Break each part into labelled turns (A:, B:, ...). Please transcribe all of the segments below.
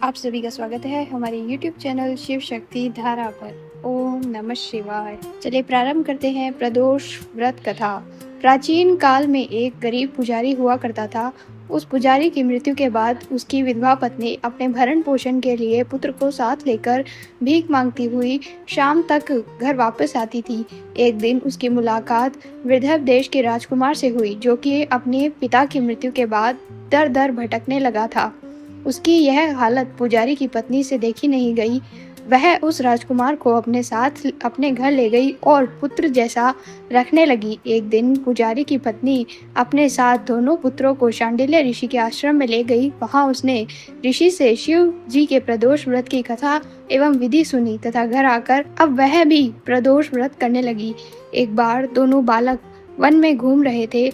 A: आप सभी का स्वागत है हमारे YouTube चैनल शिव शक्ति धारा पर। ओम नमः शिवाय। चलिए प्रारंभ करते हैं प्रदोष व्रत कथा। प्राचीन काल में एक गरीब पुजारी हुआ करता था। उस पुजारी की मृत्यु के बाद उसकी विधवा पत्नी अपने भरण पोषण के लिए पुत्र को साथ लेकर भीख मांगती हुई शाम तक घर वापस आती थी। एक दिन उसकी मुलाकात विदर्भ देश के राजकुमार से हुई, जो कि अपने पिता की मृत्यु के बाद दर दर भटकने लगा था। उसकी यह हालत पुजारी की पत्नी से देखी नहीं गई। वह उस राजकुमार को अपने साथ अपने घर ले गई और पुत्र जैसा रखने लगी। एक दिन पुजारी की पत्नी अपने साथ दोनों पुत्रों को शांडिल्य ऋषि के आश्रम में ले गई। वहां उसने ऋषि से शिव जी के प्रदोष व्रत की कथा एवं विधि सुनी तथा घर आकर अब वह भी प्रदोष व्रत करने लगी। एक बार दोनों बालक वन में घूम रहे थे।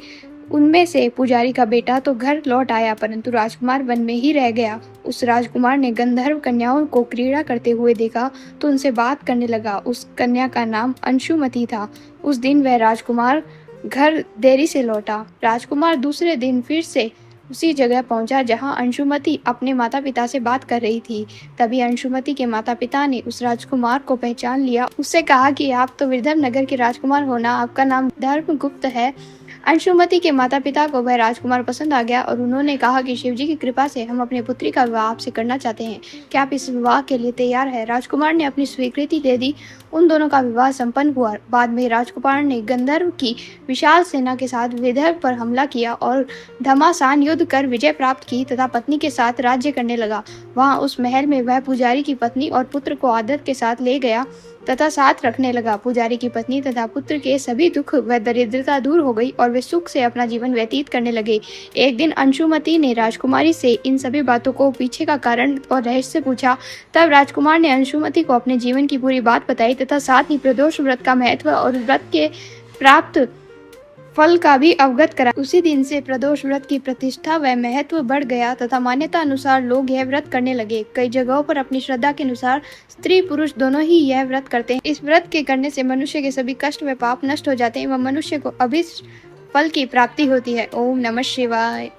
A: उनमें से पुजारी का बेटा तो घर लौट आया, परंतु राजकुमार वन में ही रह गया। उस राजकुमार ने गंधर्व कन्याओं को क्रीड़ा करते हुए देखा तो उनसे बात करने लगा। उस कन्या का नाम अंशुमति था। उस दिन वह राजकुमार घर देरी से लौटा। राजकुमार दूसरे दिन फिर से उसी जगह पहुंचा जहां अंशुमति अपने माता पिता से बात कर रही थी। तभी अंशुमति के माता पिता ने उस राजकुमार को पहचान लिया। उससे कहा कि आप तो विदर्भ नगर के राजकुमार हो ना, आपका नाम धर्मगुप्त है। अंशुमति के माता पिता को वह राजकुमार पसंद आ गया और उन्होंने कहा कि शिवजी की कृपा से हम अपनी पुत्री का विवाह आपसे करना चाहते हैं। क्या आप इस विवाह के लिए तैयार है? राजकुमार ने अपनी स्वीकृति दे दी। उन दोनों का विवाह संपन्न हुआ। बाद में राजकुमार ने गंधर्व की विशाल सेना के साथ विदर्भ पर हमला किया और घमासान युद्ध कर विजय प्राप्त की तथा पत्नी के साथ राज्य करने लगा। वहां उस महल में वह पुजारी की पत्नी और पुत्र को आदर के साथ ले गया तथा साथ रखने लगा। पुजारी की पत्नी तथा पुत्र के सभी दुख व दरिद्रता दूर हो गई और वे सुख से अपना जीवन व्यतीत करने लगे। एक दिन अंशुमति ने राजकुमारी से इन सभी बातों को पीछे का कारण और रहस्य पूछा। तब राजकुमार ने अंशुमति को अपने जीवन की पूरी बात बताई तथा साथ ही प्रदोष व्रत का महत्व और व्रत के प्राप्त फल का भी अवगत करा। उसी दिन से प्रदोष व्रत की प्रतिष्ठा व महत्व बढ़ गया तथा मान्यता अनुसार लोग यह व्रत करने लगे। कई जगहों पर अपनी श्रद्धा के अनुसार स्त्री पुरुष दोनों ही यह व्रत करते हैं। इस व्रत के करने से मनुष्य के सभी कष्ट व पाप नष्ट हो जाते हैं एवं मनुष्य को अभीष्ट फल की प्राप्ति होती है। ओम नमः शिवाय।